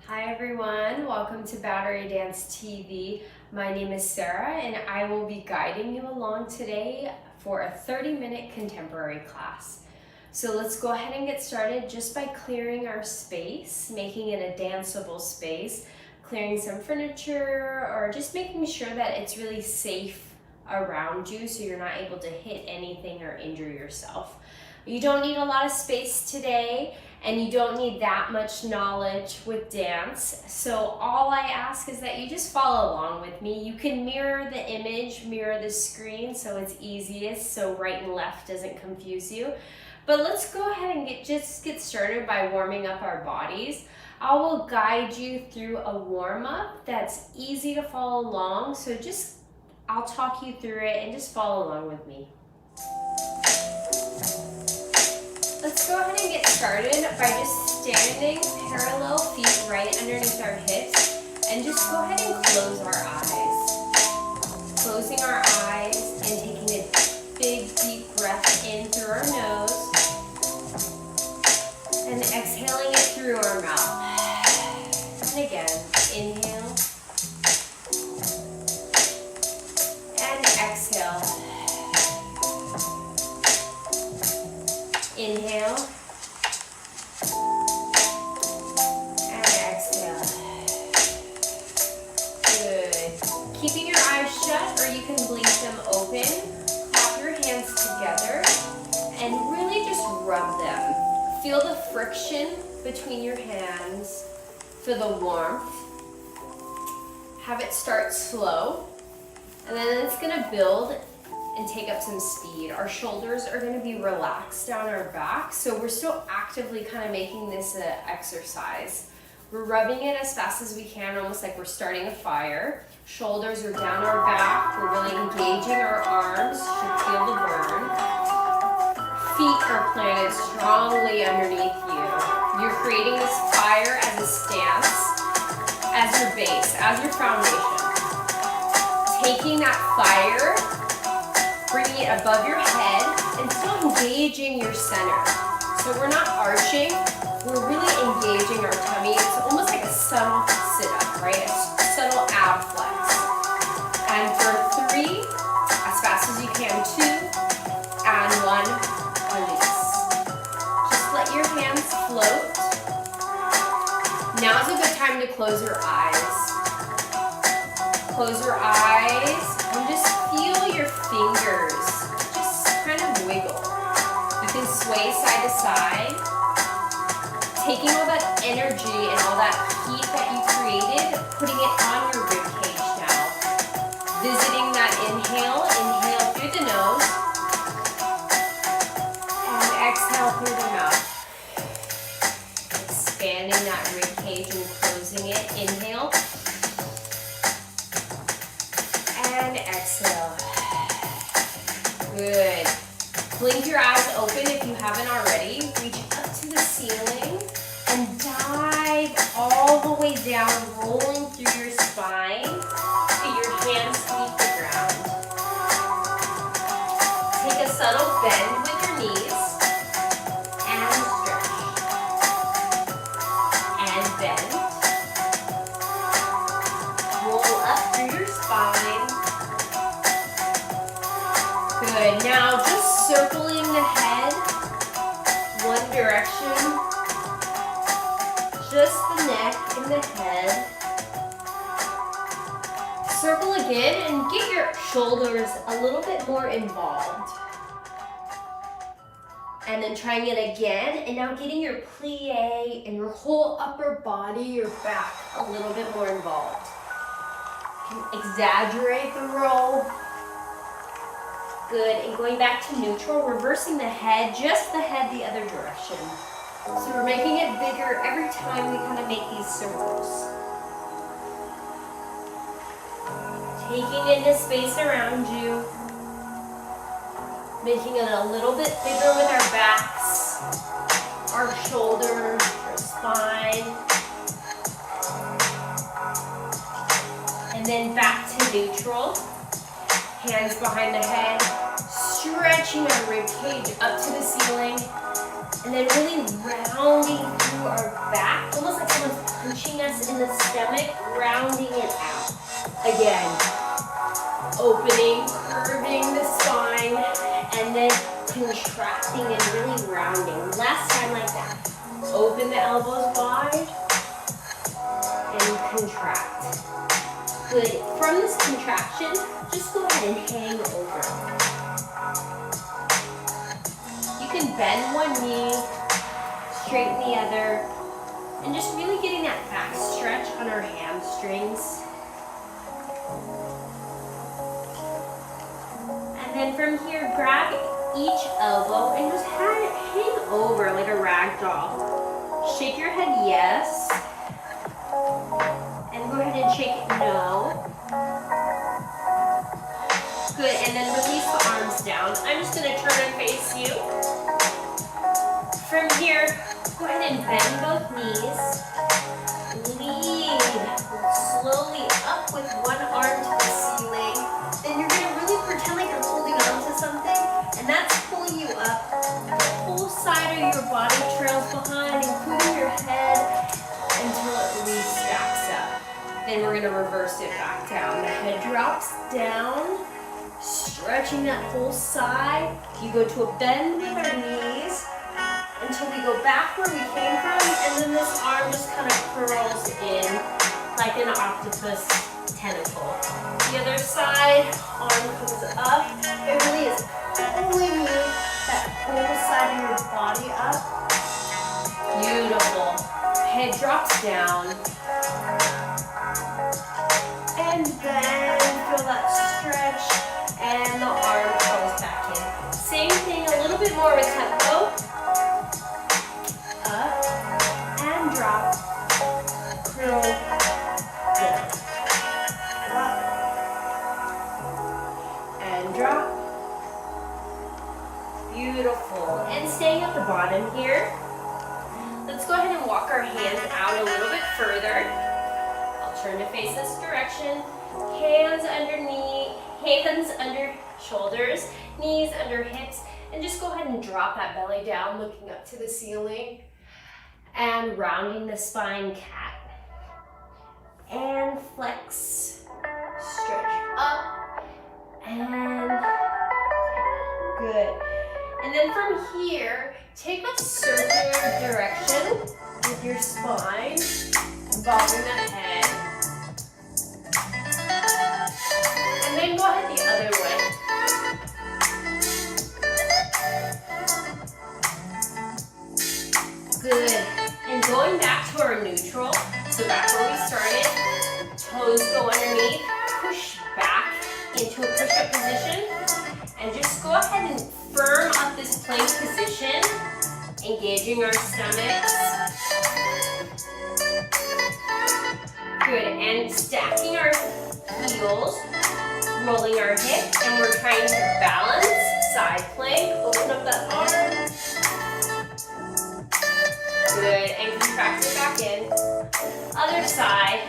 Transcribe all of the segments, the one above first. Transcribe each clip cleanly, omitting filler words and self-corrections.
Hi everyone, welcome to Battery Dance TV. My name is Sarah and I will be guiding you along today for a 30-minute contemporary class. So let's go ahead and get started just by clearing our space, making it a danceable space, clearing some furniture, or just making sure that it's really safe around you so you're not able to hit anything or injure yourself. You don't need a lot of space today, and you don't need that much knowledge with dance. So all I ask is that you just follow along with me. You can mirror the image, mirror the screen so it's easiest, so right and left doesn't confuse you. But let's go ahead and just get started by warming up our bodies. I will guide you through a warm-up that's easy to follow along. So I'll talk you through it and just follow along with me. Let's go ahead and get started by just standing parallel, feet right underneath our hips, and just go ahead and close our eyes. Closing our eyes and taking a big deep breath in through our nose and exhaling it through our mouth. And again, inhale and exhale. Inhale and exhale. Good. Keeping your eyes shut, or you can blink them open. Clap your hands together and really just rub them. Feel the friction between your hands. Feel the warmth. Have it start slow, and then it's gonna build and take up some speed. Our shoulders are going to be relaxed down our back, so we're still actively kind of making this an exercise. We're rubbing it as fast as we can, almost like we're starting a fire. Shoulders are down our back. We're really engaging our arms. Should feel the burn. Feet are planted strongly underneath you. You're creating this fire as a stance, as your base, as your foundation. Taking that fire, bringing it above your head and still engaging your center. So we're not arching, we're really engaging our tummy. It's almost like a subtle sit-up, right? A subtle ab flex. And for 3, as fast as you can, 2, and 1, release. Just let your hands float. Now is a good time to close your eyes. Close your eyes and just feel your fingers just kind of wiggle. You can sway side to side, taking all that energy and all that heat that you created, putting it on your rib cage now. Visiting that inhale through the nose, and exhale through the mouth. Expanding that rib cage and closing it. Inhale. And exhale. Good. Blink your eyes open if you haven't already. Reach up to the ceiling and dive all the way down, rolling through your spine till your hands meet the ground. Take a subtle bend with your knees and stretch. And bend. Roll up through your spine. Good. Now just circling the head one direction. Just the neck and the head. Circle again and get your shoulders a little bit more involved. And then trying it again, and now getting your plie and your whole upper body, your back, a little bit more involved. You can exaggerate the roll. Good, and going back to neutral, reversing the head, just the head the other direction. So we're making it bigger every time we kind of make these circles. Taking in the space around you. Making it a little bit bigger with our backs, our shoulders, our spine. And then back to neutral. Hands behind the head, stretching our rib cage up to the ceiling, and then really rounding through our back, almost like someone's punching us tightness in the stomach, rounding it out. Again, opening, curving the spine, and then contracting and really rounding. Last time like that. Open the elbows wide and contract. Good. From this contraction, just go ahead and hang over. You can bend one knee, straighten the other, and just really getting that back stretch on our hamstrings. And then from here, grab each elbow and just hang over like a rag doll. Shake your head yes. And go ahead and shake it no. Good, and then release the arms down. I'm just gonna turn and face you. From here, go ahead and bend both knees. Lead slowly up with one arm to the ceiling. Then you're gonna really pretend like you're holding on to something, and that's pulling you up. The whole side of your body trails behind, including your head, until it really stacks up. Then we're gonna reverse it back down. The head drops down, stretching that whole side. You go to a bend with our knees until we go back where we came from, and then this arm just kind of curls in like an octopus tentacle. The other side, arm comes up. It really is pulling you, that whole side of your body up. Beautiful. Head drops down. And then feel that stretch, and the arm curls back in. Same thing, a little bit more of a tempo. Up and drop. Curl down. Up and drop. Beautiful. And staying at the bottom here, let's go ahead and walk our hands out a little bit further. I'll turn to face this direction. Hands underneath, hands under shoulders, knees under hips, and just go ahead and drop that belly down, looking up to the ceiling, and rounding the spine, cat. And flex, stretch up, and good. And then from here, take a circular direction with your spine, bobbing the head. And then go ahead the other way. Good. And going back to our neutral, so back where we started, toes go underneath, push back into a push-up position, and just go ahead and firm up this plank position, engaging our stomachs. Good, and stacking our heels, rolling our hips, and we're trying to balance, side plank, open up that arm. Good, and contract it back in. Other side,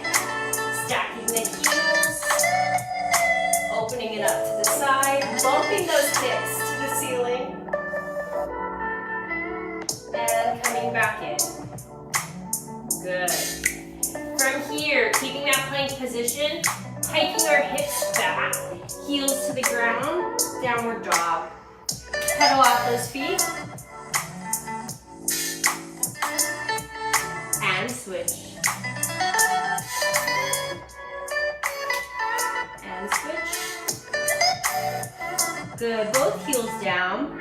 stacking the heels, opening it up to the side, bumping those hips to the ceiling, and coming back in. Good. From here, keeping that plank position, hiking our hips back, heels to the ground, downward dog. Pedal out those feet. And switch. And switch. Good, both heels down.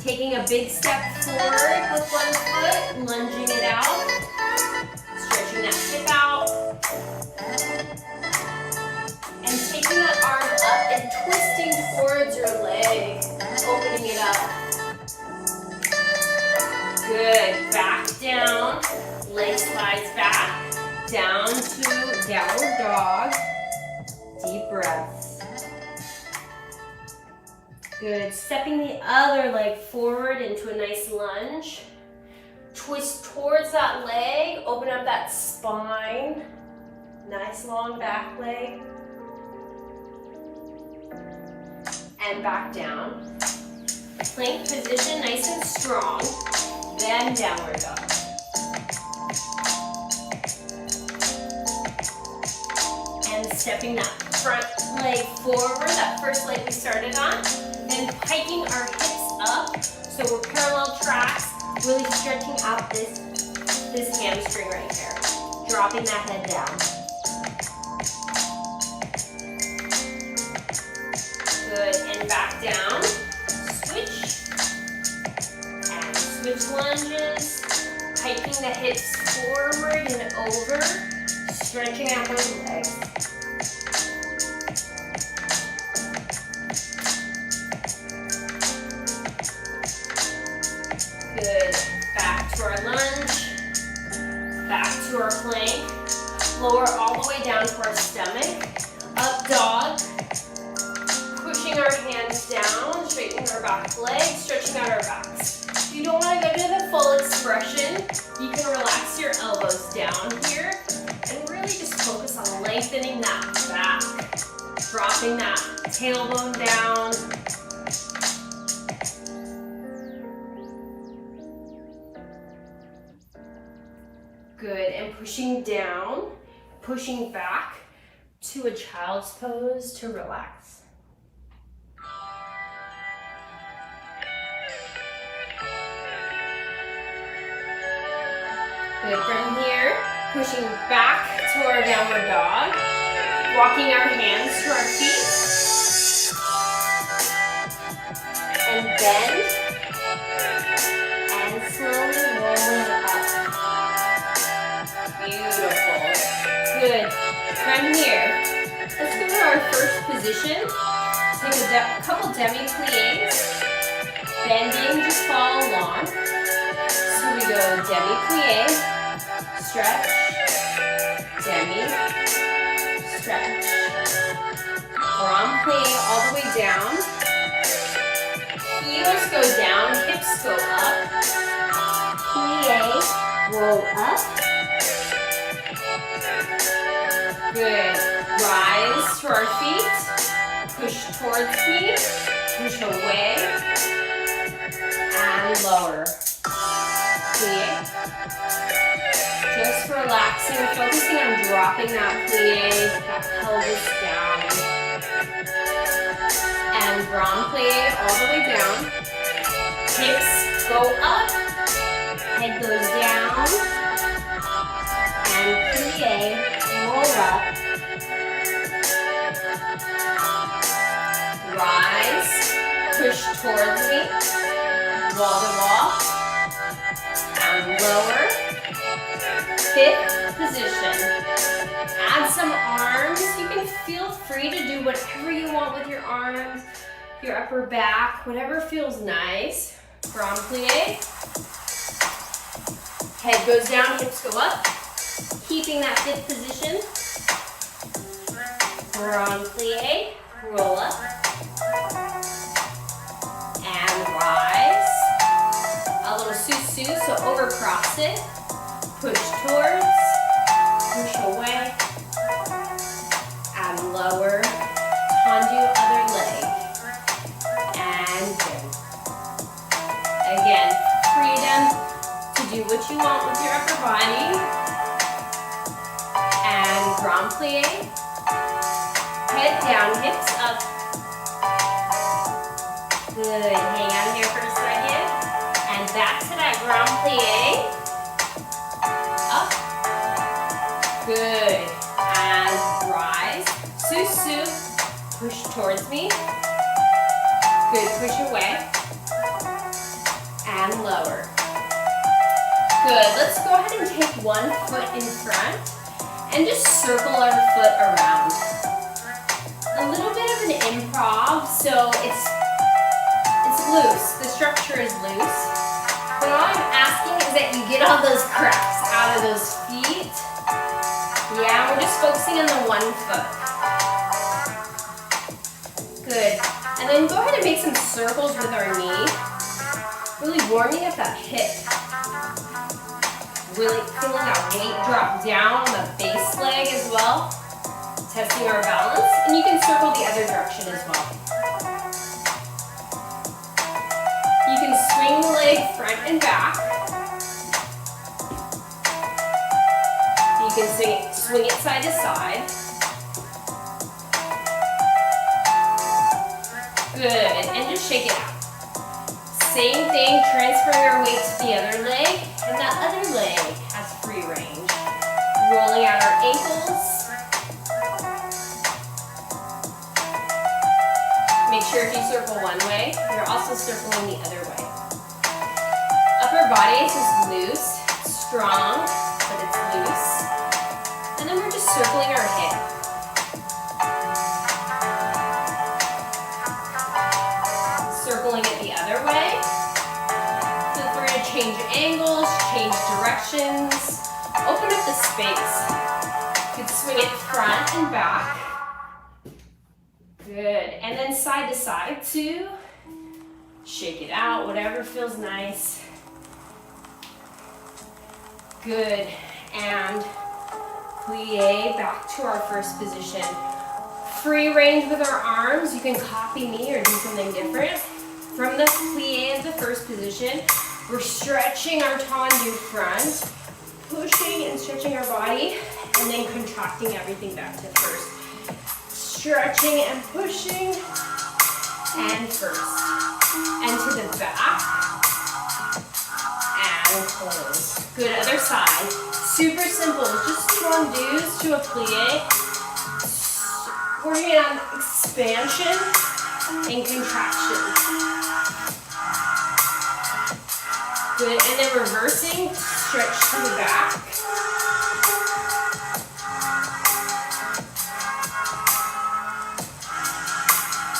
Taking a big step forward with one foot, lunging it out. Stretching that hip out. And taking that arm up and twisting towards your leg, opening it up. Good, back down, leg slides back, down to downward dog, deep breaths. Good, stepping the other leg forward into a nice lunge. Twist towards that leg, open up that spine. Nice long back leg. And back down. Plank position, nice and strong. Then downward dog. stepping that front leg forward, that first leg we started on. Then hiking our hips up, so we're parallel tracks, really stretching out this hamstring right here. Dropping that head down. Good, and back down. Switch. And switch lunges. Hiking the hips forward and over. Stretching out those legs. Good. Back to our lunge. Back to our plank. Lower all the way down to our stomach. Up dog. Pushing our hands down, straightening our back legs, stretching out our backs. If you don't want to go to the full expression, you can relax your elbows down here and really just focus on lengthening that back, dropping that tailbone down. Good, and pushing down, pushing back to a child's pose to relax. Good, from here, pushing back to our downward dog, walking our hands to our feet, and bend, and slowly rolling up. Beautiful. Good. From here, let's go to our first position. Take a couple demi-plies, bending, just follow along. So we go demi-plie, stretch, demi, stretch. Grand plie all the way down. Heels go down, hips go up. Plie, roll up. Good. Rise to our feet. Push towards me. Push away. And lower. Plie. Just relaxing, focusing on dropping that plie, that pelvis down. And grand plie all the way down. Hips go up. Head goes down. And plie, roll up. Rise, push towards me. Wall to wall. And lower. Fifth position. Add some arms. You can feel free to do whatever you want with your arms, your upper back, whatever feels nice. Grand plie. Head goes down, hips go up. Keeping that fifth position. Grand plie. Roll up. And rise. A little sous-sus, so overcross it. Push towards, push away, and lower, tendu other leg, and good. Again, freedom to do what you want with your upper body, and grand plie, head down, hips up. Good, hang on here for a second, and back to that grand plie. Good, and rise, sous-sus, push towards me, good, push away, and lower. Good, let's go ahead and take one foot in front, and just circle our foot around. A little bit of an improv, so it's loose, the structure is loose, but all I'm asking is that you get all those cracks out of those feet. Yeah, we're just focusing on the one foot. Good. And then go ahead and make some circles with our knee. Really warming up that hip. Really feeling that weight drop down on the base leg as well. Testing our balance. And you can circle the other direction as well. You can swing the leg front and back. You can swing it side to side. Good, and just shake it out. Same thing, transfer your weight to the other leg, and that other leg has free range. Rolling out our ankles. Make sure if you circle one way, you're also circling the other way. Upper body is just loose, strong, but it's loose. And then we're just circling our hip. Circling it the other way. Feel free to change angles, change directions. Open up the space. You could swing it front and back. Good. And then side to side too. Shake it out, whatever feels nice. Good. And plie back to our first position. Free range with our arms. You can copy me or do something different. From the plie of the first position, we're stretching our tendu front, pushing and stretching our body, and then contracting everything back to first. Stretching and pushing, and first. And to the back, and close. Good, other side. Super simple, just tendus to a plie. Working on expansion and contraction. Good, and then reversing, stretch to the back.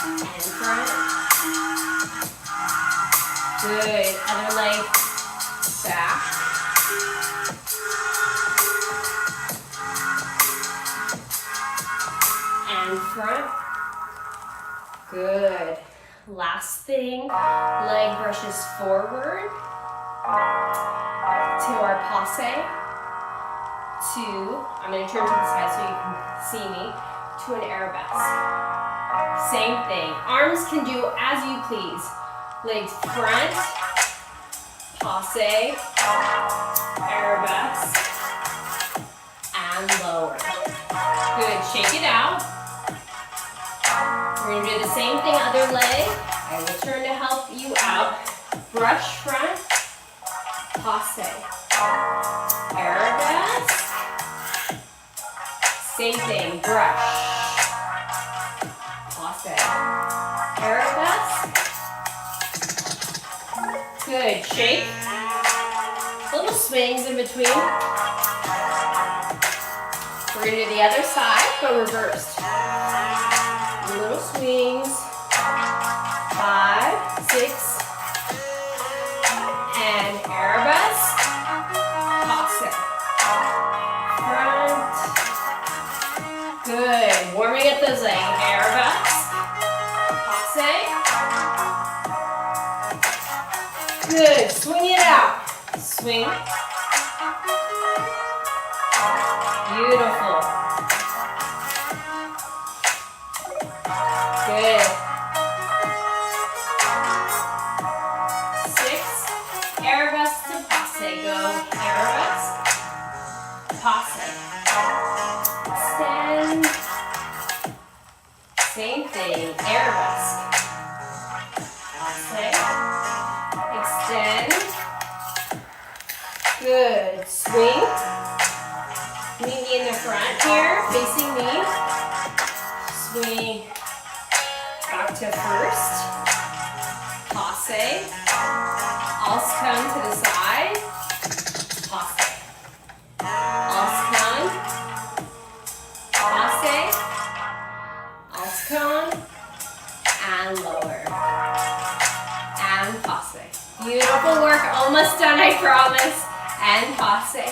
And front. Good, other leg back. And front. Good. Last thing, leg brushes forward to our passe, I'm going to turn to the side so you can see me, to an arabesque. Same thing, arms can do as you please. Legs front, passe, arabesque, and lower. Good, shake it out. We're going to do the same thing, other leg. I will turn to help you out. Brush front, passe, arabesque, same thing, brush, passe, arabesque, good, shake, little swings in between. We're going to do the other side, but reversed. Little swings, 5, 6, and arabesque, passe, front, good, warming up those legs, arabesque, passe, good, swing it out, swing, beautiful, good. Arabesque to passe, go arabesque, passe, extend, same thing, arabesque, passe, extend, good, swing, meet me in the front here, facing me, swing, back to first, passe, also come to the side, passe, also come, passe, also come, and lower, and passe. Beautiful work, almost done, I promise. And passe,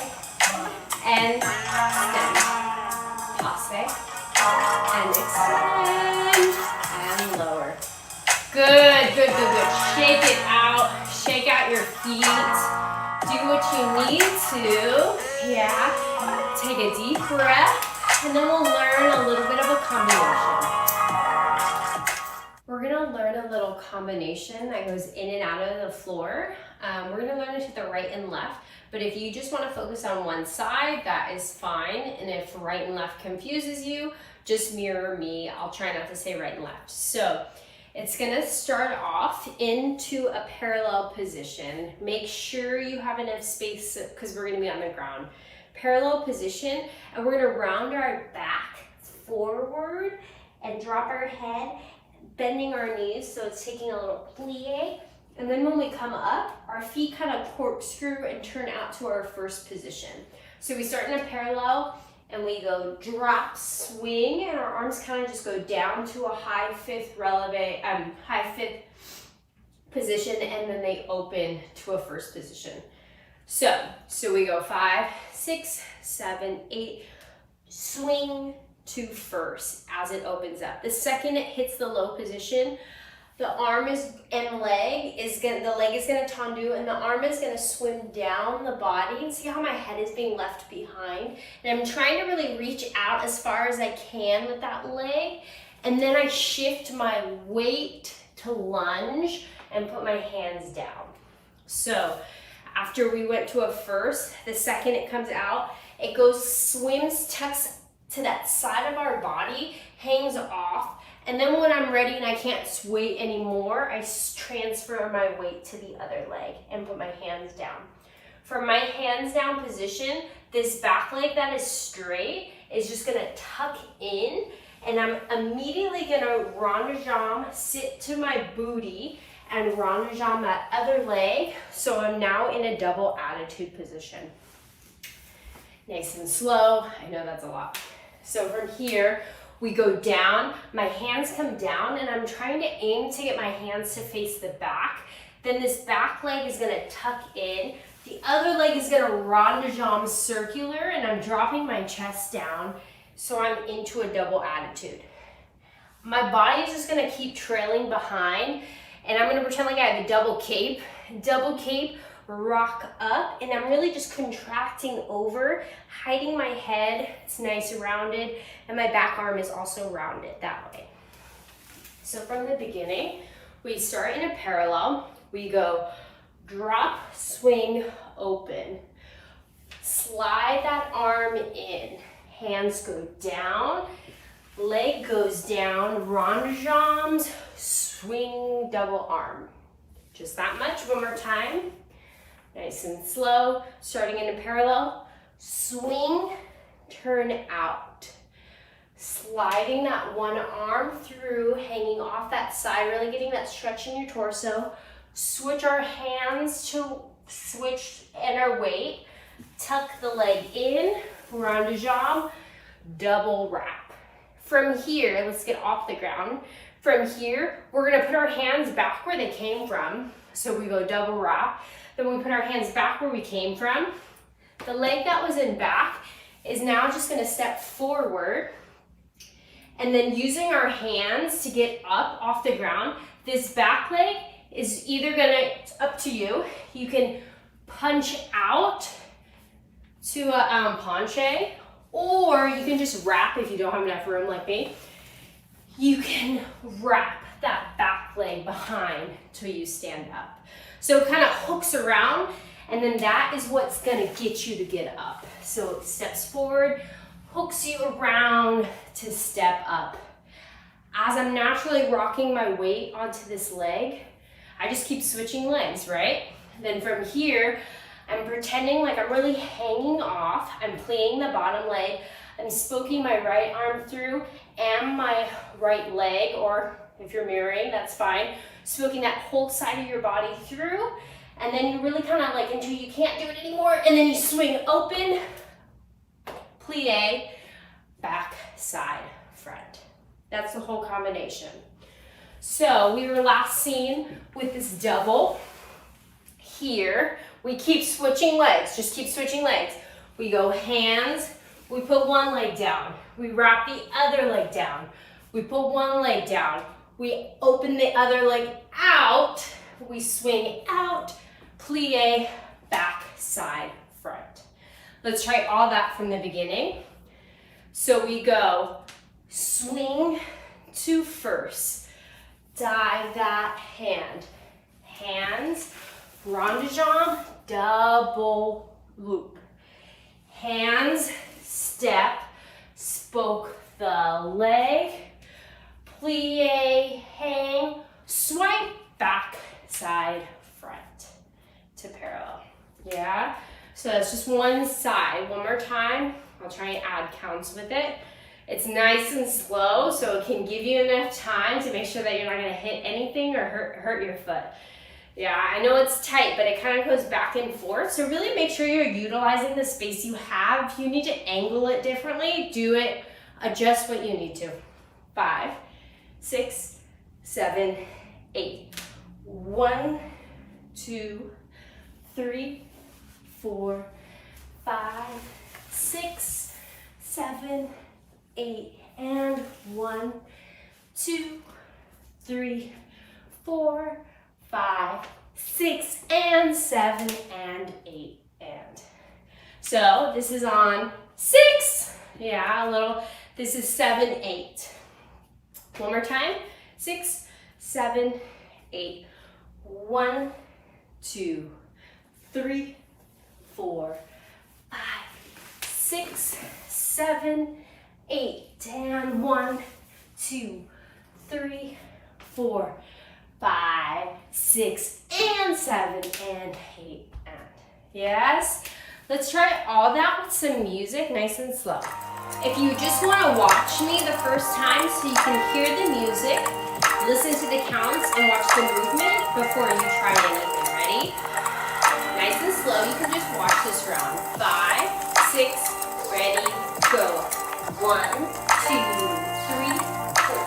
and extend, passe, and extend, and lower. Good, good, good, good. Shake it out. Shake out your feet. Do what you need to. Yeah. Take a deep breath, and then we'll learn a little bit of a combination. We're gonna learn a little combination that goes in and out of the floor. We're gonna learn it to the right and left, but if you just wanna focus on one side, that is fine. And if right and left confuses you, just mirror me. I'll try not to say right and left. So It's gonna start off into a parallel position. Make sure you have enough space because we're gonna be on the ground. Parallel position, and we're gonna round our back forward and drop our head, bending our knees, so it's taking a little plie. And then when we come up, our feet kind of corkscrew and turn out to our first position. So we start in a parallel, and we go drop, swing, and our arms kind of just go down to a high fifth position, and then they open to a first position. So we go 5, 6, 7, 8, swing to first as it opens up. The second it hits the low position, the leg is gonna tendu, and the arm is gonna swim down the body. And see how my head is being left behind? And I'm trying to really reach out as far as I can with that leg. And then I shift my weight to lunge and put my hands down. So after we went to a first, the second it comes out, it goes, swims, tucks to that side of our body, hangs off. And then when I'm ready and I can't sway anymore, I transfer my weight to the other leg and put my hands down. From my hands down position, this back leg that is straight is just gonna tuck in, and I'm immediately gonna rond de jambe, sit to my booty, and rond de jambe that other leg. So I'm now in a double attitude position. Nice and slow. I know that's a lot. So from here, we go down, my hands come down, and I'm trying to aim to get my hands to face the back. Then this back leg is gonna tuck in. The other leg is gonna rond de jambe circular, and I'm dropping my chest down, so I'm into a double attitude. My body is just gonna keep trailing behind, and I'm gonna pretend like I have a double cape, rock up, and I'm really just contracting over, hiding my head. It's nice and rounded, and my back arm is also rounded that way. So from the beginning, we start in a parallel. We go drop, swing, open. Slide that arm in. Hands go down, leg goes down, rond de jambes, swing, double arm. Just that much, one more time. Nice and slow, starting in a parallel, swing, turn out. Sliding that one arm through, hanging off that side, really getting that stretch in your torso. Switch our hands to switch and our weight. Tuck the leg in, rond de jambe, double wrap. From here, let's get off the ground. From here, we're gonna put our hands back where they came from. So we go double wrap. Then we put our hands back where we came from. The leg that was in back is now just gonna step forward. And then using our hands to get up off the ground, this back leg is either it's up to you. You can punch out to a penché, or you can just wrap if you don't have enough room like me. You can wrap that back leg behind till you stand up. So it kind of hooks around, and then that is what's gonna get you to get up. So it steps forward, hooks you around to step up. As I'm naturally rocking my weight onto this leg, I just keep switching legs, right? Then from here, I'm pretending like I'm really hanging off. I'm playing the bottom leg. I'm spoking my right arm through and my right leg, or if you're mirroring, that's fine. Spoking that whole side of your body through, and then you really kind of like until you can't do it anymore, and then you swing open, plie, back, side, front. That's the whole combination. So we were last seen with this double. Here, we keep switching legs, just keep switching legs. We go hands, we put one leg down, we wrap the other leg down, we put one leg down, we open the other leg out, we swing out, plie, back, side, front. Let's try all that from the beginning. So we go swing to first, dive that hand, hands, rond de jambe, double loop. Hands, step, spoke the leg, plie, hang, side. One more time. I'll try and add counts with it. It's nice and slow, so it can give you enough time to make sure that you're not gonna hit anything or hurt your foot. Yeah, I know it's tight, but it kind of goes back and forth. So really make sure you're utilizing the space you have. If you need to angle it differently, do it, adjust what you need to. 5, 6, 7, 8. 1, 2, 3, 4, 5, 6, 7, 8. And 1, 2, 3, 4, 5, 6, and 7, and 8, and. So this is on 6. Yeah, a little. This is 7, 8. One more time. 6, 7, 8. 1, 2, 3, 4, 5, 6, 7, 8. And 1, 2, 3, 4, 5, 6, and 7, and 8, and. Yes? Let's try all that with some music, nice and slow. If you just want to watch me the first time so you can hear the music, listen to the counts, and watch the movement before you try anything. Ready? Nice and slow. You can just watch this round. 5, 6, ready, go. 1, 2, 3, 4,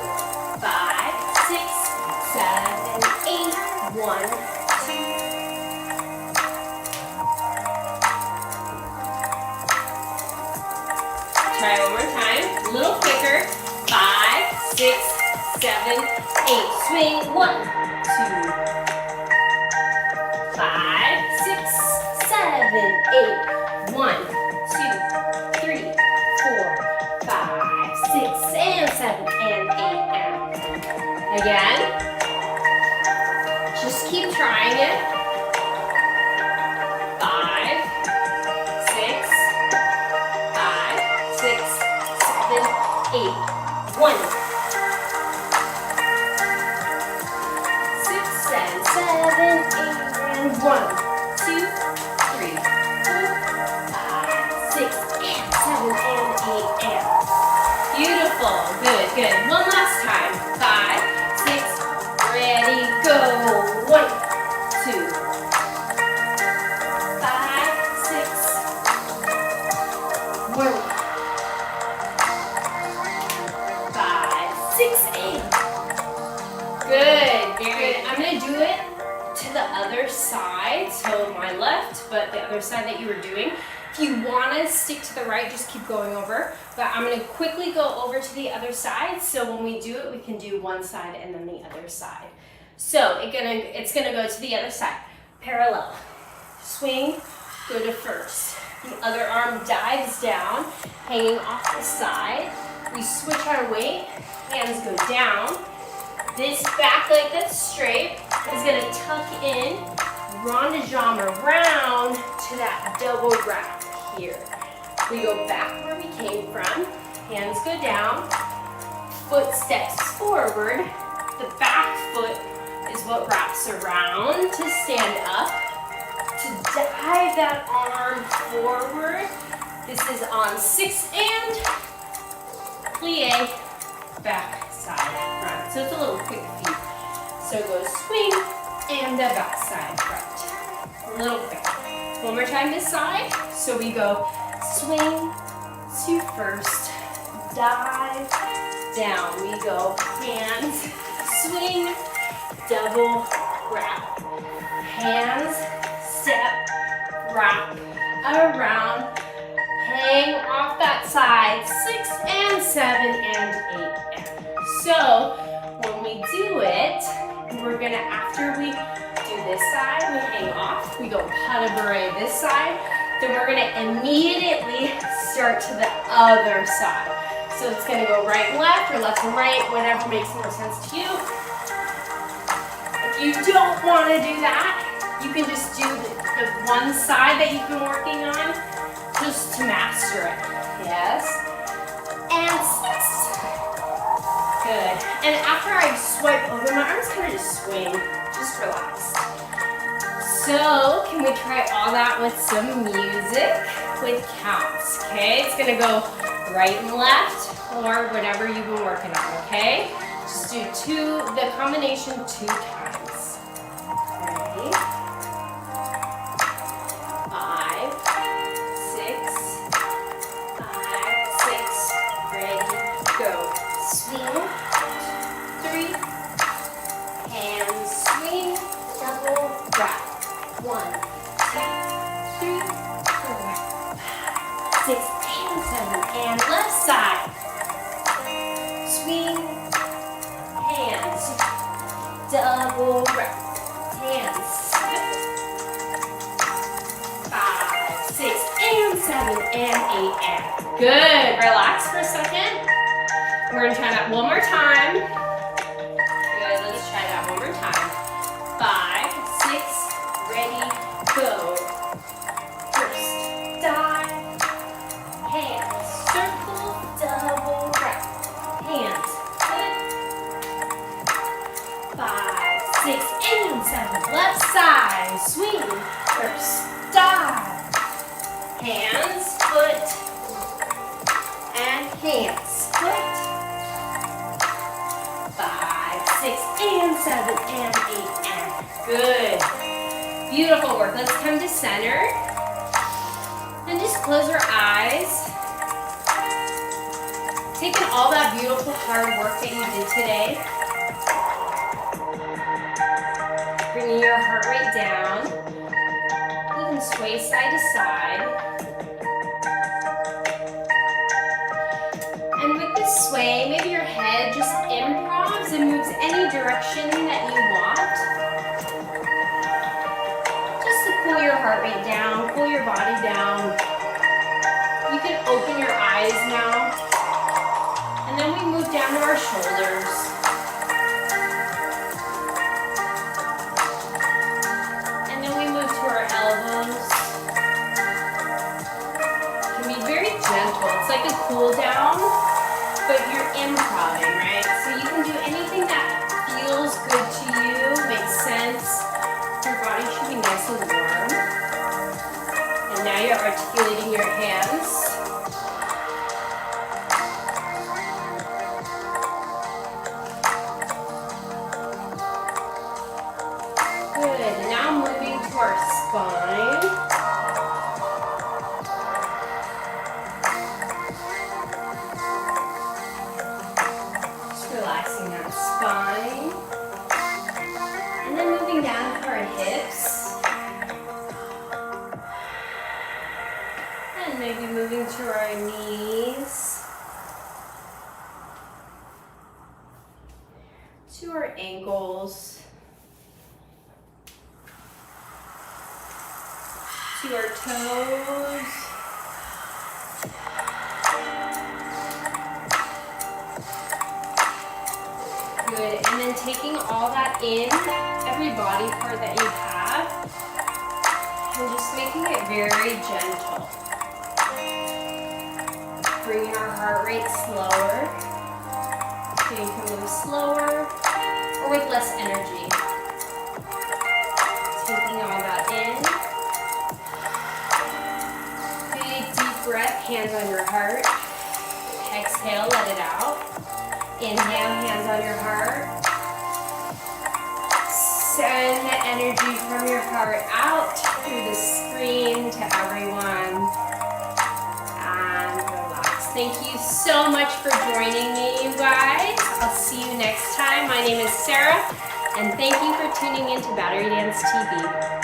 5, 6, 7, 8, 1, 2. Try one more time, a little quicker. 5, 6, 7, 8. Swing, 1, 2, 5, 6, 7, 8. 1, 2, 3, 4, 5, 6, and 7, and 8, and. Again. Just keep trying it. 5, 6, 5, 6, 7, 8. 1, 6, and 7, 8, and 1, 2, 3, 4, 5, 6, and 7, and 8, and. Beautiful. Good, good. One last time. 5, 6, ready, go. 1, 2, 5, 6, 1, 5, 6, 8. Good, very good. I'm gonna do it to the other side, so my left, but the other side that you were doing. If you wanna stick to the right, just keep going over. But I'm gonna quickly go over to the other side, so when we do it, we can do one side and then the other side. So it's gonna go to the other side. Parallel. Swing, go to first. The other arm dives down, hanging off the side. We switch our weight, hands go down. This back leg that's straight is gonna tuck in, rond de jambe around to that double wrap here. We go back where we came from, hands go down, foot steps forward, the back foot is what wraps around to stand up, to dive that arm forward. This is on 6 and plie, back, side, front. So it's a little quick feet. So it goes swing and the back side, front. A little quick. One more time this side. So we go swing to first, dive, down. We go hands, swing, double wrap. Hands, step, wrap, around, hang off that side, 6 and 7 and 8 and. So when we do it, we're gonna, after we do this side, we hang off, we go pas de bourrée this side, then we're gonna immediately start to the other side. So it's gonna go right and left or left and right, whatever makes more sense to you. If you don't wanna do that, you can just do the one side that you've been working on just to master it. Yes. And 6. Good. And after I swipe over, my arms kind of just swing, just relaxed. So, can we try all that with some music? with counts, okay? It's gonna go right and left or whatever you've been working on, okay? Just do the combination 2 times. Ready? 5, 6, 5, 6, ready, go. Swing, 3, hands, swing, double wrap. 1, 2, 3, 4, 5, 6, and 7, and left side. Swing, hands, double wrap, hands, 5, 6, and 7, and 8, and good. Relax for a second. We're gonna try that one more time. Good, let's try that one more time. 5, 6, ready, go. First, dive, hands, circle, double wrap, hands, good. 5, 6, and 7, left side, swing, first, dive, hands, foot, and hands, foot. 5, 6, and 7, and 8, and good. Beautiful work. Let's come to center. And just close our eyes. Taking all that beautiful hard work that you did today. Bringing your heart rate down. You can sway side to side. And with this sway, maybe your head just improvs and moves any direction that you want. Just to cool your heart rate down, cool your body down. You can open your eyes now. And then we move down to our shoulders. And then we move to our elbows. It can be very gentle. It's like a cool down. But you're improving, right? So you can do anything that feels good to you, makes sense. Your body should be nice and warm. And now you're articulating your hands. Good. Now moving to our spine. Relaxing that spine. And then moving down to our hips. And maybe moving to our knees. To our ankles. To our toes. Good, and then taking all that in, every body part that you have, and just making it very gentle. Bringing our heart rate slower, so you can move slower, or with less energy. Taking all that in. Big deep breath, hands on your heart. Exhale, let it out. Inhale, hands on your heart. Send the energy from your heart out through the screen to everyone. And relax. Thank you so much for joining me, you guys. I'll see you next time. My name is Sarah, and thank you for tuning in to Battery Dance TV.